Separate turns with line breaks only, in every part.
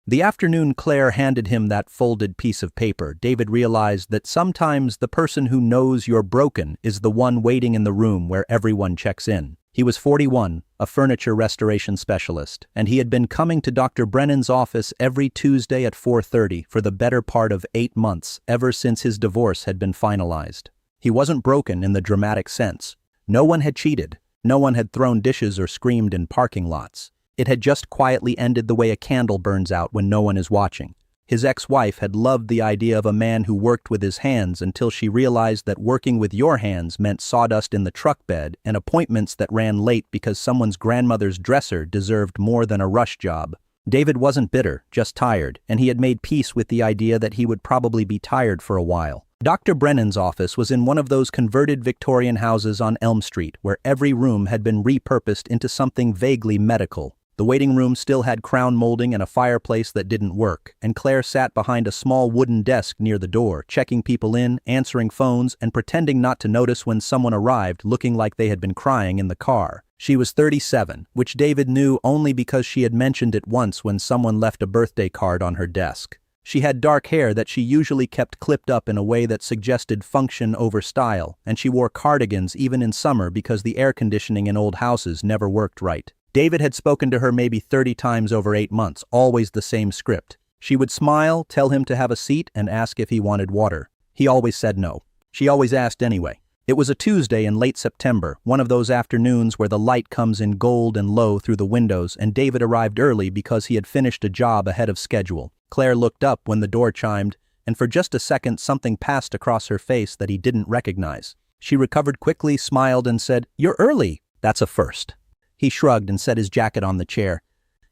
The afternoon Claire handed him that folded piece of paper, David realized that sometimes the person who knows you're broken is the one waiting in the room where everyone checks in. He was 41, a furniture restoration specialist, and he had been coming to Dr. Brennan's office every Tuesday at 4:30 for the better part of 8 months, ever since his divorce had been finalized. He wasn't broken in the dramatic sense. No one had cheated. No one had thrown dishes or screamed in parking lots. It had just quietly ended the way a candle burns out when no one is watching. His ex-wife had loved the idea of a man who worked with his hands until she realized that working with your hands meant sawdust in the truck bed and appointments that ran late because someone's grandmother's dresser deserved more than a rush job. David wasn't bitter, just tired, and he had made peace with the idea that he would probably be tired for a while. Dr. Brennan's office was in one of those converted Victorian houses on Elm Street where every room had been repurposed into something vaguely medical. The waiting room still had crown molding and a fireplace that didn't work, and Claire sat behind a small wooden desk near the door, checking people in, answering phones, and pretending not to notice when someone arrived looking like they had been crying in the car. She was 37, which David knew only because she had mentioned it once when someone left a birthday card on her desk. She had dark hair that she usually kept clipped up in a way that suggested function over style, and she wore cardigans even in summer because the air conditioning in old houses never worked right. David had spoken to her maybe 30 times over 8 months, always the same script. She would smile, tell him to have a seat, and ask if he wanted water. He always said no. She always asked anyway. It was a Tuesday in late September, one of those afternoons where the light comes in gold and low through the windows, and David arrived early because he had finished a job ahead of schedule. Claire looked up when the door chimed, and for just a second something passed across her face that he didn't recognize. She recovered quickly, smiled, and said, "You're early." "That's a first." He shrugged and set his jacket on the chair.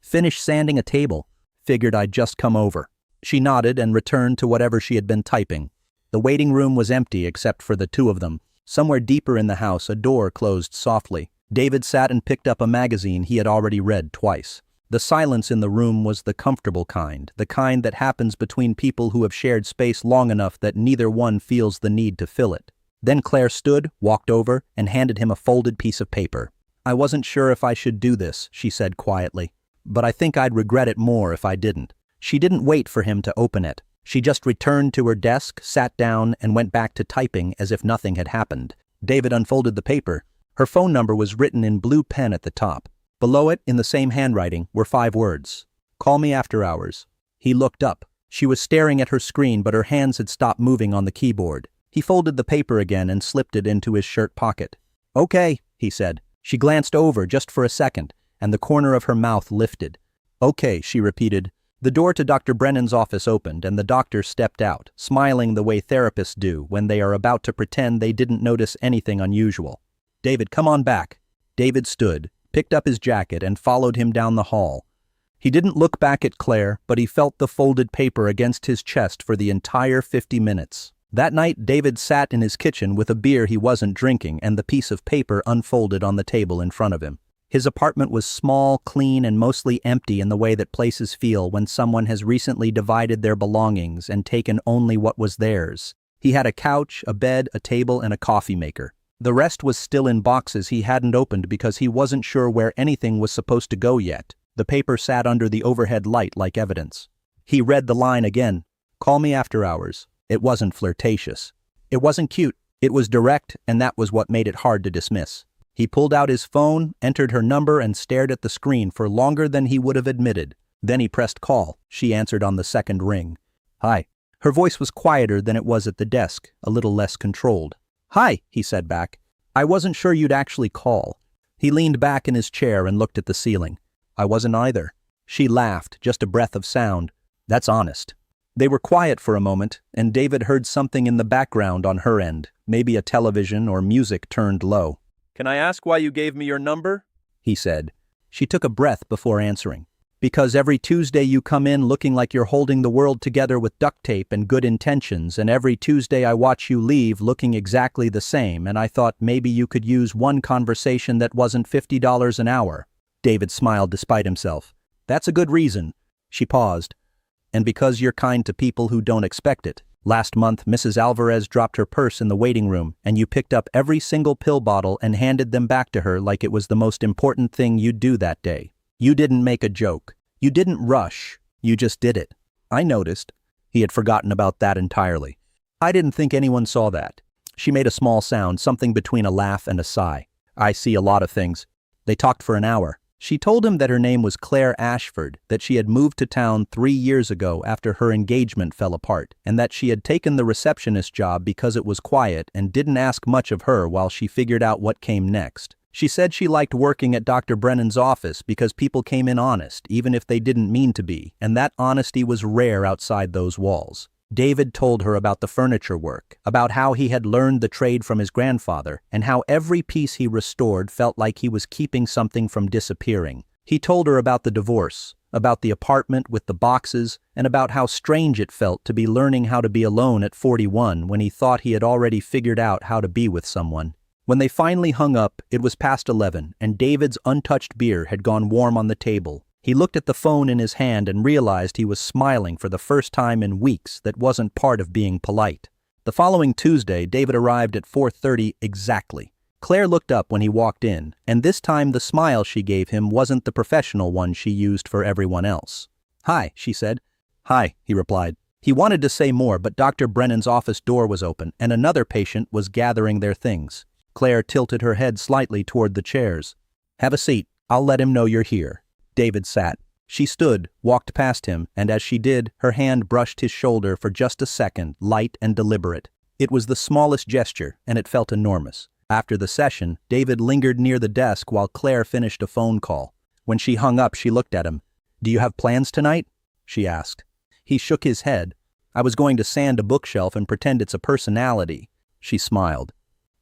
"Finished sanding a table. Figured I'd just come over." She nodded and returned to whatever she had been typing. The waiting room was empty except for the two of them. Somewhere deeper in the house, a door closed softly. David sat and picked up a magazine he had already read twice. The silence in the room was the comfortable kind, the kind that happens between people who have shared space long enough that neither one feels the need to fill it. Then Claire stood, walked over, and handed him a folded piece of paper. "I wasn't sure if I should do this," she said quietly, "but I think I'd regret it more if I didn't." She didn't wait for him to open it. She just returned to her desk, sat down, and went back to typing as if nothing had happened. David unfolded the paper. Her phone number was written in blue pen at the top. Below it, in the same handwriting, were 5 words. "Call me after hours." He looked up. She was staring at her screen, but her hands had stopped moving on the keyboard. He folded the paper again and slipped it into his shirt pocket. "Okay," he said. She glanced over just for a second, and the corner of her mouth lifted. "Okay," she repeated. The door to Dr. Brennan's office opened, and the doctor stepped out, smiling the way therapists do when they are about to pretend they didn't notice anything unusual. "David, come on back." David stood, picked up his jacket, and followed him down the hall. He didn't look back at Claire, but he felt the folded paper against his chest for the entire 50 minutes. That night, David sat in his kitchen with a beer he wasn't drinking and the piece of paper unfolded on the table in front of him. His apartment was small, clean, and mostly empty in the way that places feel when someone has recently divided their belongings and taken only what was theirs. He had a couch, a bed, a table, and a coffee maker. The rest was still in boxes he hadn't opened because he wasn't sure where anything was supposed to go yet. The paper sat under the overhead light like evidence. He read the line again. "Call me after hours." It wasn't flirtatious. It wasn't cute. It was direct, and that was what made it hard to dismiss. He pulled out his phone, entered her number, and stared at the screen for longer than he would have admitted. Then he pressed call. She answered on the second ring. "Hi." Her voice was quieter than it was at the desk, a little less controlled. "Hi," he said back. "I wasn't sure you'd actually call." He leaned back in his chair and looked at the ceiling. "I wasn't either." She laughed, just a breath of sound. "That's honest." They were quiet for a moment, and David heard something in the background on her end, maybe a television or music turned low. "Can I ask why you gave me your number?" he said. She took a breath before answering. "Because every Tuesday you come in looking like you're holding the world together with duct tape and good intentions, and every Tuesday I watch you leave looking exactly the same, and I thought maybe you could use one conversation that wasn't $50 an hour." David smiled despite himself. "That's a good reason." She paused. "And because you're kind to people who don't expect it. Last month, Mrs. Alvarez dropped her purse in the waiting room, and you picked up every single pill bottle and handed them back to her like it was the most important thing you'd do that day. You didn't make a joke. You didn't rush. You just did it. I noticed. He had forgotten about that entirely. I didn't think anyone saw that. She made a small sound, something between a laugh and a sigh. I see a lot of things. They talked for an hour. She told him that her name was Claire Ashford, that she had moved to town 3 years ago after her engagement fell apart, and that she had taken the receptionist job because it was quiet and didn't ask much of her while she figured out what came next. She said she liked working at Dr. Brennan's office because people came in honest, even if they didn't mean to be, and that honesty was rare outside those walls. David told her about the furniture work, about how he had learned the trade from his grandfather, and how every piece he restored felt like he was keeping something from disappearing. He told her about the divorce, about the apartment with the boxes, and about how strange it felt to be learning how to be alone at 41 when he thought he had already figured out how to be with someone. When they finally hung up, it was past 11, and David's untouched beer had gone warm on the table. He looked at the phone in his hand and realized he was smiling for the first time in weeks that wasn't part of being polite. The following Tuesday, David arrived at 4:30 exactly. Claire looked up when he walked in, and this time the smile she gave him wasn't the professional one she used for everyone else. "Hi," she said. "Hi," he replied. He wanted to say more, but Dr. Brennan's office door was open, and another patient was gathering their things. Claire tilted her head slightly toward the chairs. "Have a seat. I'll let him know you're here." David sat. She stood, walked past him, and as she did, her hand brushed his shoulder for just a second, light and deliberate. It was the smallest gesture, and it felt enormous. After the session, David lingered near the desk while Claire finished a phone call. When she hung up, she looked at him. "Do you have plans tonight?" she asked. He shook his head. "I was going to sand a bookshelf and pretend it's a personality." She smiled.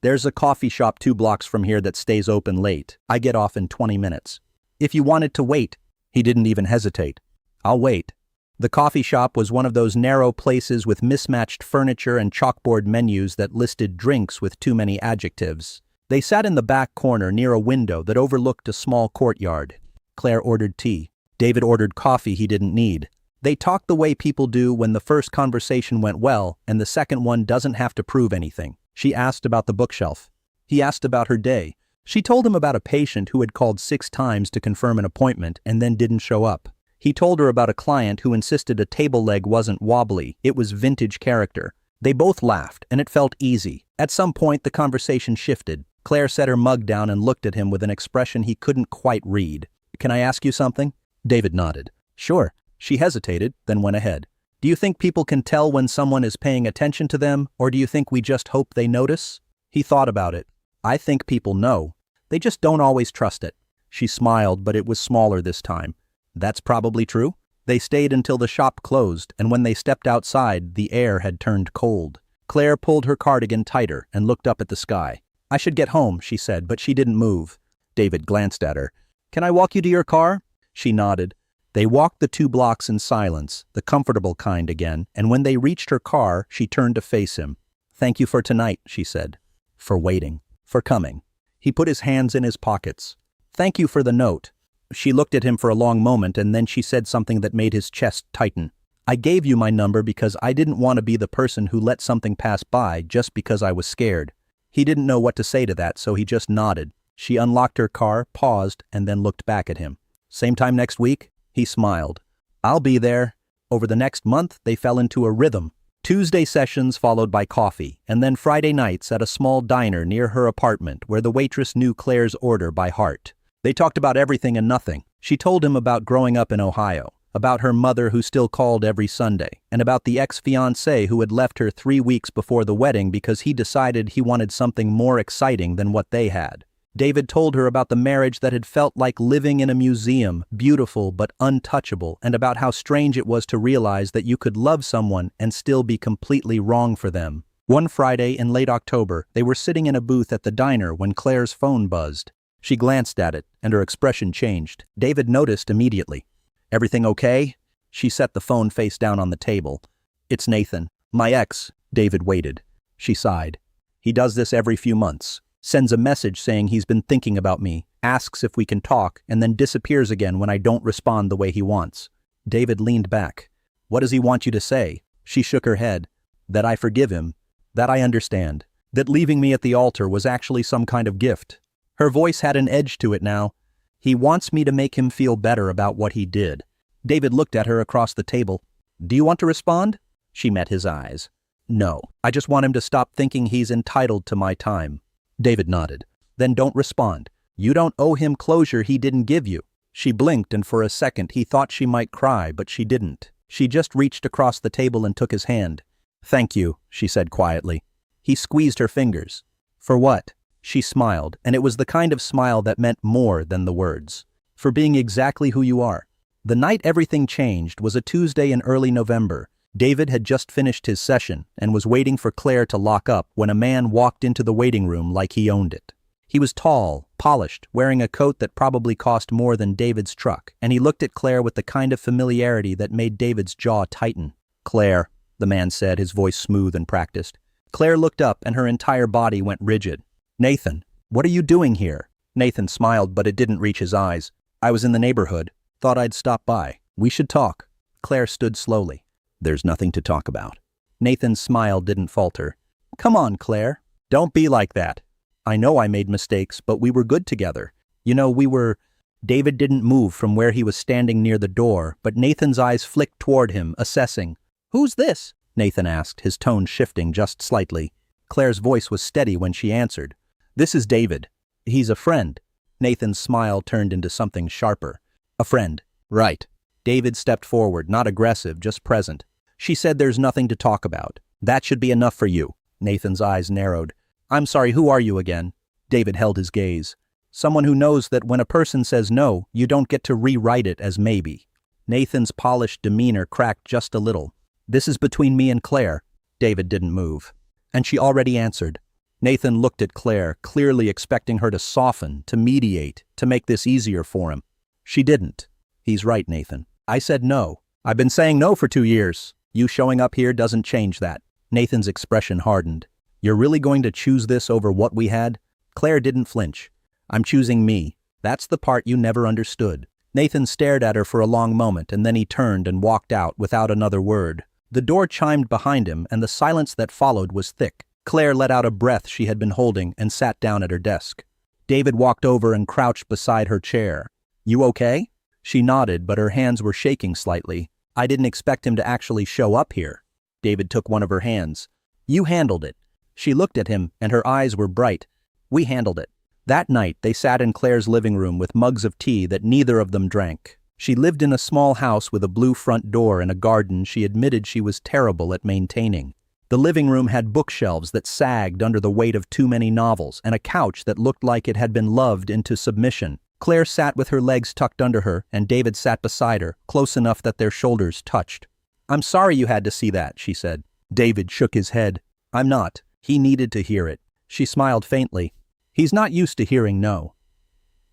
"There's a coffee shop 2 blocks from here that stays open late. I get off in 20 minutes. If you wanted to wait." He didn't even hesitate. "I'll wait." The coffee shop was one of those narrow places with mismatched furniture and chalkboard menus that listed drinks with too many adjectives. They sat in the back corner near a window that overlooked a small courtyard. Claire ordered tea. David ordered coffee he didn't need. They talked the way people do when the first conversation went well and the second one doesn't have to prove anything. She asked about the bookshelf. He asked about her day. She told him about a patient who had called 6 times to confirm an appointment and then didn't show up. He told her about a client who insisted a table leg wasn't wobbly, it was vintage character. They both laughed, and it felt easy. At some point, the conversation shifted. Claire set her mug down and looked at him with an expression he couldn't quite read. "Can I ask you something?" David nodded. "Sure." She hesitated, then went ahead. "Do you think people can tell when someone is paying attention to them, or do you think we just hope they notice?" He thought about it. "I think people know. They just don't always trust it." She smiled, but it was smaller this time. "That's probably true." They stayed until the shop closed, and when they stepped outside, the air had turned cold. Claire pulled her cardigan tighter and looked up at the sky. "I should get home," she said, but she didn't move. David glanced at her. "Can I walk you to your car?" She nodded. They walked the 2 blocks in silence, the comfortable kind again, and when they reached her car, she turned to face him. "Thank you for tonight," she said. "For waiting. For coming." He put his hands in his pockets. "Thank you for the note." She looked at him for a long moment and then she said something that made his chest tighten. "I gave you my number because I didn't want to be the person who let something pass by just because I was scared." He didn't know what to say to that, so he just nodded. She unlocked her car, paused, and then looked back at him. "Same time next week?" He smiled. "I'll be there." Over the next month, they fell into a rhythm. Tuesday sessions followed by coffee, and then Friday nights at a small diner near her apartment where the waitress knew Claire's order by heart. They talked about everything and nothing. She told him about growing up in Ohio, about her mother who still called every Sunday, and about the ex-fiancé who had left her 3 weeks before the wedding because he decided he wanted something more exciting than what they had. David told her about the marriage that had felt like living in a museum, beautiful but untouchable, and about how strange it was to realize that you could love someone and still be completely wrong for them. One Friday in late October, they were sitting in a booth at the diner when Claire's phone buzzed. She glanced at it, and her expression changed. David noticed immediately. "Everything okay?" She set the phone face down on the table. "It's Nathan. My ex." David waited. She sighed. "He does this every few months. Sends a message saying he's been thinking about me, asks if we can talk, and then disappears again when I don't respond the way he wants." David leaned back. "What does he want you to say?" She shook her head. "That I forgive him. That I understand. That leaving me at the altar was actually some kind of gift." Her voice had an edge to it now. "He wants me to make him feel better about what he did." David looked at her across the table. Do you want to respond? She met his eyes. No, I just want him to stop thinking he's entitled to my time. David nodded. Then don't respond. You don't owe him closure he didn't give you. She blinked, and for a second he thought she might cry, but she didn't. She just reached across the table and took his hand. Thank you, she said quietly. He squeezed her fingers. For what? She smiled, and it was the kind of smile that meant more than the words. For being exactly who you are. The night everything changed was a Tuesday in early November. David had just finished his session and was waiting for Claire to lock up when a man walked into the waiting room like he owned it. He was tall, polished, wearing a coat that probably cost more than David's truck, and he looked at Claire with the kind of familiarity that made David's jaw tighten. Claire, the man said, his voice smooth and practiced. Claire looked up and her entire body went rigid. Nathan, what are you doing here? Nathan smiled, but it didn't reach his eyes. I was in the neighborhood. Thought I'd stop by. We should talk. Claire stood slowly. There's nothing to talk about. Nathan's smile didn't falter. Come on, Claire. Don't be like that. I know I made mistakes, but we were good together. You know, we were... David didn't move from where he was standing near the door, but Nathan's eyes flicked toward him, assessing. Who's this? Nathan asked, his tone shifting just slightly. Claire's voice was steady when she answered. This is David. He's a friend. Nathan's smile turned into something sharper. A friend. Right. David stepped forward, not aggressive, just present. She said there's nothing to talk about. That should be enough for you. Nathan's eyes narrowed. I'm sorry, who are you again? David held his gaze. Someone who knows that when a person says no, you don't get to rewrite it as maybe. Nathan's polished demeanor cracked just a little. This is between me and Claire. David didn't move. And she already answered. Nathan looked at Claire, clearly expecting her to soften, to mediate, to make this easier for him. She didn't. He's right, Nathan. I said no. I've been saying no for 2 years. You showing up here doesn't change that. Nathan's expression hardened. You're really going to choose this over what we had? Claire didn't flinch. I'm choosing me. That's the part you never understood. Nathan stared at her for a long moment, and then he turned and walked out without another word. The door chimed behind him, and the silence that followed was thick. Claire let out a breath she had been holding and sat down at her desk. David walked over and crouched beside her chair. You okay? She nodded, but her hands were shaking slightly. I didn't expect him to actually show up here. David took one of her hands. You handled it. She looked at him, and her eyes were bright. We handled it. That night, they sat in Claire's living room with mugs of tea that neither of them drank. She lived in a small house with a blue front door and a garden she admitted she was terrible at maintaining. The living room had bookshelves that sagged under the weight of too many novels and a couch that looked like it had been loved into submission. Claire sat with her legs tucked under her, and David sat beside her, close enough that their shoulders touched. I'm sorry you had to see that, she said. David shook his head. I'm not. He needed to hear it. She smiled faintly. He's not used to hearing no.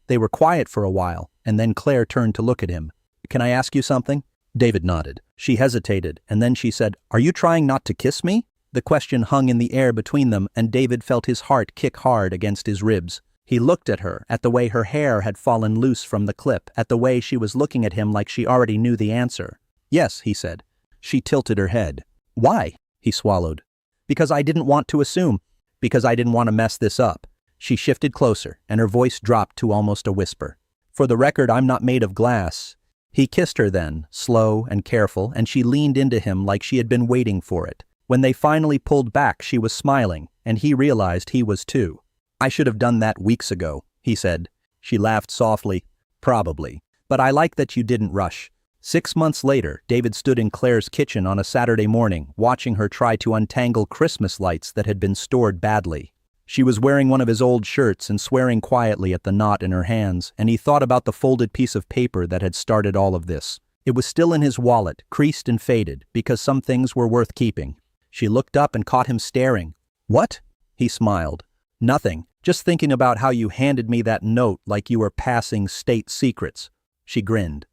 They were quiet for a while, and then Claire turned to look at him. Can I ask you something? David nodded. She hesitated, and then she said, Are you trying not to kiss me? The question hung in the air between them, and David felt his heart kick hard against his ribs. He looked at her, at the way her hair had fallen loose from the clip, at the way she was looking at him like she already knew the answer. Yes, he said. She tilted her head. Why? He swallowed. Because I didn't want to assume. Because I didn't want to mess this up. She shifted closer, and her voice dropped to almost a whisper. For the record, I'm not made of glass. He kissed her then, slow and careful, and she leaned into him like she had been waiting for it. When they finally pulled back, she was smiling, and he realized he was too. I should have done that weeks ago, he said. She laughed softly. Probably. But I like that you didn't rush. 6 months later, David stood in Claire's kitchen on a Saturday morning, watching her try to untangle Christmas lights that had been stored badly. She was wearing one of his old shirts and swearing quietly at the knot in her hands, and he thought about the folded piece of paper that had started all of this. It was still in his wallet, creased and faded, because some things were worth keeping. She looked up and caught him staring. What? He smiled. Nothing. Just thinking about how you handed me that note like you were passing state secrets. She grinned.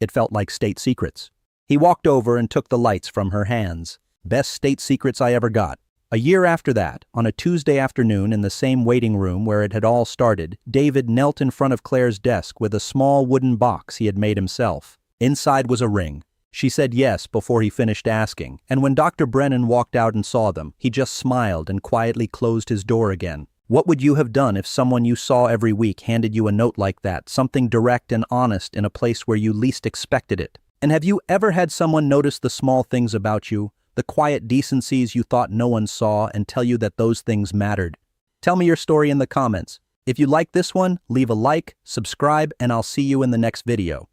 It felt like state secrets. He walked over and took the lights from her hands. Best state secrets I ever got. A year after that, on a Tuesday afternoon in the same waiting room where it had all started, David knelt in front of Claire's desk with a small wooden box he had made himself. Inside was a ring. She said yes before he finished asking, and when Dr. Brennan walked out and saw them, he just smiled and quietly closed his door again. What would you have done if someone you saw every week handed you a note like that, something direct and honest in a place where you least expected it? And have you ever had someone notice the small things about you, the quiet decencies you thought no one saw, and tell you that those things mattered? Tell me your story in the comments. If you like this one, leave a like, subscribe, and I'll see you in the next video.